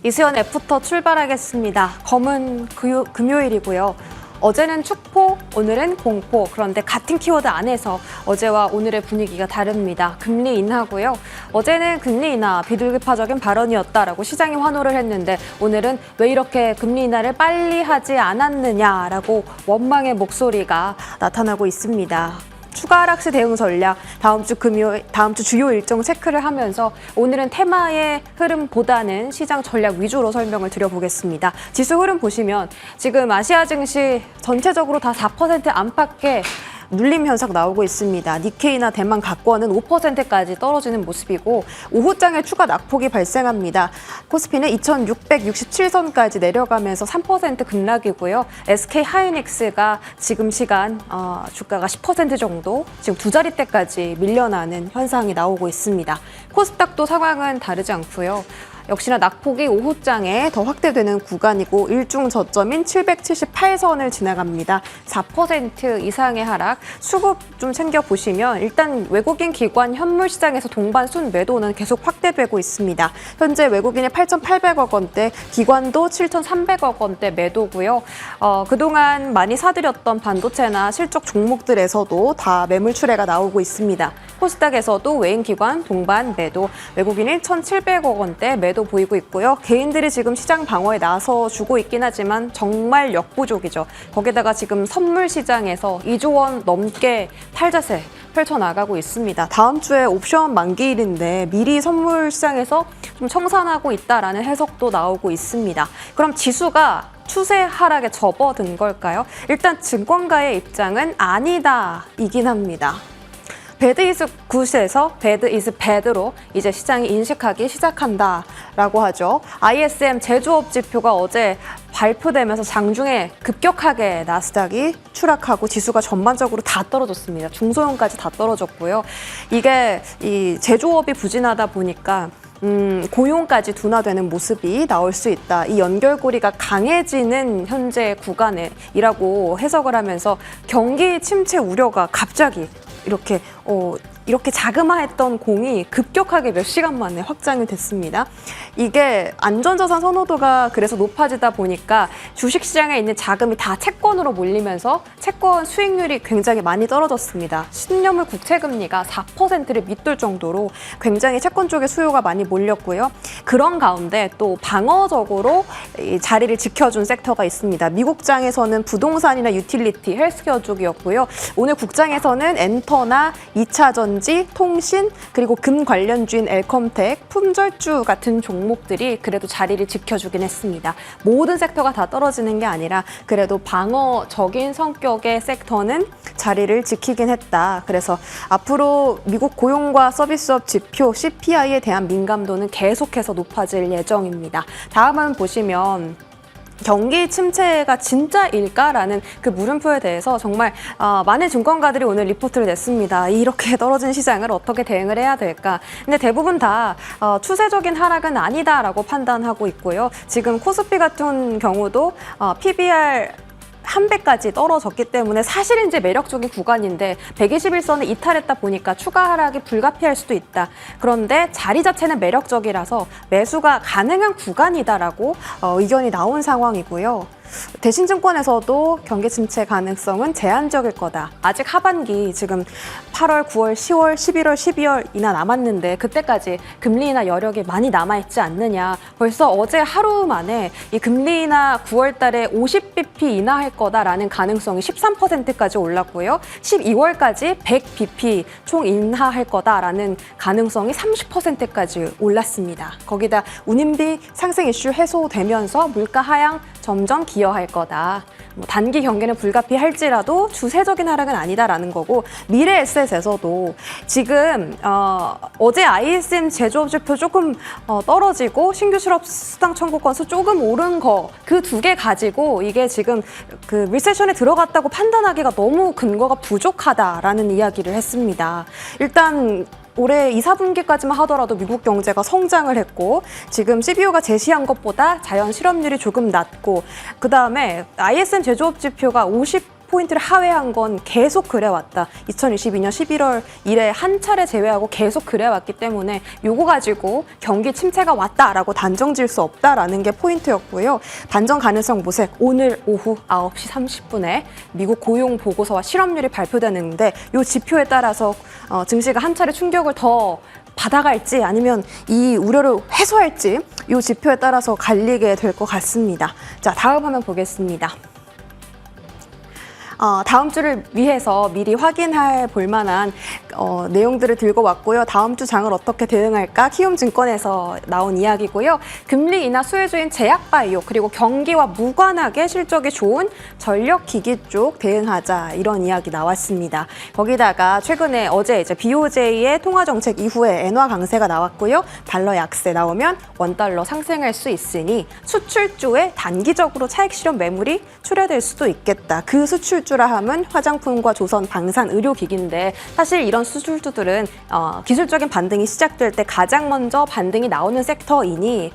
이수연 애프터 출발하겠습니다. 검은 금요일이고요. 어제는 축포, 오늘은 공포. 그런데 같은 키워드 안에서 어제와 오늘의 분위기가 다릅니다. 금리 인하고요. 어제는 금리 인하 비둘기파적인 발언이었다라고 시장이 환호를 했는데 오늘은 왜 이렇게 금리 인하를 빨리 하지 않았느냐라고 원망의 목소리가 나타나고 있습니다. 추가 하락시 대응 전략, 다음 주 주요 일정 체크를 하면서 오늘은 테마의 흐름보다는 시장 전략 위주로 설명을 드려보겠습니다. 지수 흐름 보시면 지금 아시아 증시 전체적으로 다 4% 안팎의 눌림 현상 나오고 있습니다. 니케이나 대만 각권은 5%까지 떨어지는 모습이고 오후장에 추가 낙폭이 발생합니다. 코스피는 2667선까지 내려가면서 3% 급락이고요. SK 하이닉스가 지금 시간 주가가 10% 정도 지금 두 자릿대까지 밀려나는 현상이 나오고 있습니다. 코스닥도 상황은 다르지 않고요. 역시나 낙폭이 오후장에 더 확대되는 구간이고 일중 저점인 778선을 지나갑니다. 4% 이상의 하락, 수급 좀 챙겨보시면 일단 외국인 기관 현물 시장에서 동반 순 매도는 계속 확대되고 있습니다. 현재 외국인의 8,800억 원대, 기관도 7,300억 원대 매도고요. 그동안 많이 사들였던 반도체나 실적 종목들에서도 다 매물 출회가 나오고 있습니다. 코스닥에서도 외인 기관 동반 매도, 외국인 1,700억 원대 매도 보이고 있고요. 개인들이 지금 시장 방어에 나서주고 있긴 하지만 정말 역부족이죠. 거기다가 지금 선물 시장에서 2조 원 넘게 탈자세 펼쳐나가고 있습니다. 다음 주에 옵션 만기일인데 미리 선물 시장에서 좀 청산하고 있다라는 해석도 나오고 있습니다. 그럼 지수가 추세 하락에 접어든 걸까요? 일단 증권가의 입장은 아니다 이긴 합니다. 배드 이즈 굿에서 배드 이즈 배드로 이제 시장이 인식하기 시작한다라고 하죠. ISM 제조업 지표가 어제 발표되면서 장중에 급격하게 나스닥이 추락하고 지수가 전반적으로 다 떨어졌습니다. 중소형까지 다 떨어졌고요. 이게 이 제조업이 부진하다 보니까 고용까지 둔화되는 모습이 나올 수 있다. 이 연결고리가 강해지는 현재 구간이라고 해석을 하면서 경기 침체 우려가 갑자기 이렇게 자그마했던 공이 급격하게 몇 시간 만에 확장이 됐습니다. 이게 안전자산 선호도가 그래서 높아지다 보니까 주식시장에 있는 자금이 다 채권으로 몰리면서 채권 수익률이 굉장히 많이 떨어졌습니다. 10년물 국채금리가 4%를 밑돌 정도로 굉장히 채권 쪽에 수요가 많이 몰렸고요. 그런 가운데 또 방어적으로 자리를 지켜준 섹터가 있습니다. 미국장에서는 부동산이나 유틸리티, 헬스케어 쪽이었고요. 오늘 국장에서는 엔터나 2차 전지, 통신, 그리고 금 관련주인 엘컴텍, 품절주 같은 종목들이 그래도 자리를 지켜주긴 했습니다. 모든 섹터가 다 떨어지는 게 아니라 그래도 방어적인 성격의 섹터는 자리를 지키긴 했다. 그래서 앞으로 미국 고용과 서비스업 지표 CPI에 대한 민감도는 계속해서 높아질 예정입니다. 다음은 보시면 경기 침체가 진짜일까라는 그 물음표에 대해서 정말 많은 증권가들이 오늘 리포트를 냈습니다. 이렇게 떨어진 시장을 어떻게 대응을 해야 될까? 근데 대부분 다 추세적인 하락은 아니다라고 판단하고 있고요. 지금 코스피 같은 경우도 PBR 한 배까지 떨어졌기 때문에 사실은 이제 매력적인 구간인데 121선을 이탈했다 보니까 추가 하락이 불가피할 수도 있다. 그런데 자리 자체는 매력적이라서 매수가 가능한 구간이다라고 의견이 나온 상황이고요. 대신증권에서도 경기 침체 가능성은 제한적일 거다. 아직 하반기 지금 8월, 9월, 10월, 11월, 12월이나 남았는데 그때까지 금리 인하 여력이 많이 남아있지 않느냐. 벌써 어제 하루 만에 이 금리 인하 9월 달에 50bp 인하할 거다라는 가능성이 13%까지 올랐고요. 12월까지 100bp 총 인하할 거다라는 가능성이 30%까지 올랐습니다. 거기다 운임비 상승 이슈 해소되면서 물가 하향 점점 기여할 거다. 단기 경기는 불가피할지라도 추세적인 하락은 아니다라는 거고 미래 에셋에서도 지금 어제 ISM 제조업 지표 조금 떨어지고 신규 실업 수당 청구 건수 조금 오른 거 그 두 개 가지고 이게 지금 그 리세션에 들어갔다고 판단하기가 너무 근거가 부족하다라는 이야기를 했습니다. 일단 올해 2, 4분기까지만 하더라도 미국 경제가 성장을 했고 지금 CBO가 제시한 것보다 자연 실업률이 조금 낮고 그다음에 ISM 제조업 지표가 50 포인트를 하회한 건 계속 그래왔다. 2022년 11월 이래 한 차례 제외하고 계속 그래왔기 때문에 요거 가지고 경기 침체가 왔다라고 단정 지을 수 없다라는 게 포인트였고요. 반전 가능성 모색 오늘 오후 9시 30분에 미국 고용 보고서와 실업률이 발표되는데 이 지표에 따라서 증시가 한 차례 충격을 더 받아갈지 아니면 이 우려를 해소할지 이 지표에 따라서 갈리게 될 것 같습니다. 자, 다음 화면 보겠습니다. 다음 주를 위해서 미리 확인해 볼 만한 내용들을 들고 왔고요. 다음 주 장을 어떻게 대응할까? 키움증권에서 나온 이야기고요. 금리 인하 수혜주인 제약바이오 그리고 경기와 무관하게 실적이 좋은 전력기기 쪽 대응하자 이런 이야기 나왔습니다. 거기다가 최근에 어제 이제 BOJ의 통화정책 이후에 엔화 강세가 나왔고요. 달러 약세 나오면 원달러 상승할 수 있으니 수출주에 단기적으로 차익 실현 매물이 출회될 수도 있겠다. 그 수출주라 함은 화장품과 조선, 방산, 의료기기인데 사실 이런 수출주들은 기술적인 반등이 시작될 때 가장 먼저 반등이 나오는 섹터이니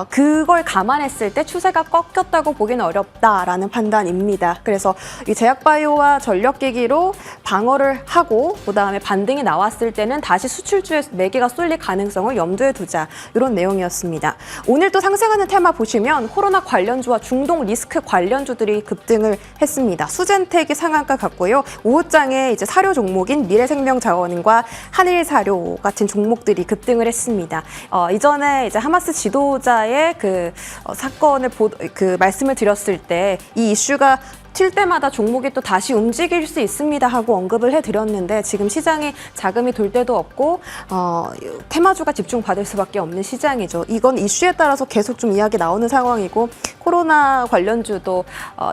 그걸 감안했을 때 추세가 꺾였다고 보기는 어렵다라는 판단입니다. 그래서 이 제약바이오와 전력기기로 방어를 하고 그다음에 반등이 나왔을 때는 다시 수출주의 매개가 쏠릴 가능성을 염두에 두자 이런 내용이었습니다. 오늘 또 상승하는 테마 보시면 코로나 관련주와 중동 리스크 관련주들이 급등을 했습니다. 수젠텍이 상한가 갔고요. 오후장에 이제 사료 종목인 미래생명자원과 한일사료 같은 종목들이 급등을 했습니다. 이전에 이제 하마스 지도자의 사건을 말씀을 드렸을 때 이 이슈가 튈 때마다 종목이 또 다시 움직일 수 있습니다 하고 언급을 해드렸는데 지금 시장에 자금이 돌 데도 없고 테마주가 집중받을 수밖에 없는 시장이죠. 이건 이슈에 따라서 계속 좀 이야기 나오는 상황이고 코로나 관련주도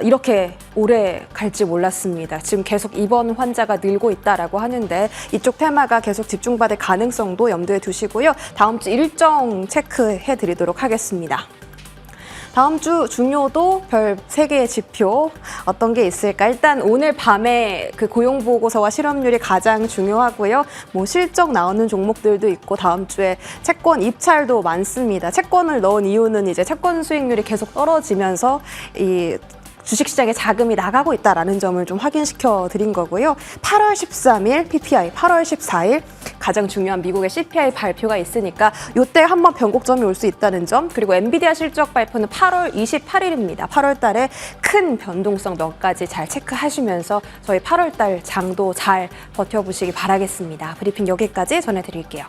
이렇게 오래 갈지 몰랐습니다. 지금 계속 입원 환자가 늘고 있다라고 하는데 이쪽 테마가 계속 집중받을 가능성도 염두에 두시고요. 다음 주 일정 체크해드리도록 하겠습니다. 다음 주 중요도 별 3개의 지표 어떤 게 있을까? 일단 오늘 밤에 그 고용보고서와 실업률이 가장 중요하고요. 뭐 실적 나오는 종목들도 있고 다음 주에 채권 입찰도 많습니다. 채권을 넣은 이유는 이제 채권 수익률이 계속 떨어지면서 이 주식시장에 자금이 나가고 있다는 점을 좀 확인시켜 드린 거고요. 8월 13일 PPI, 8월 14일 가장 중요한 미국의 CPI 발표가 있으니까 이때 한번 변곡점이 올 수 있다는 점, 그리고 엔비디아 실적 발표는 8월 28일입니다. 8월 달에 큰 변동성 몇 가지 잘 체크하시면서 저희 8월 달 장도 잘 버텨보시기 바라겠습니다. 브리핑 여기까지 전해드릴게요.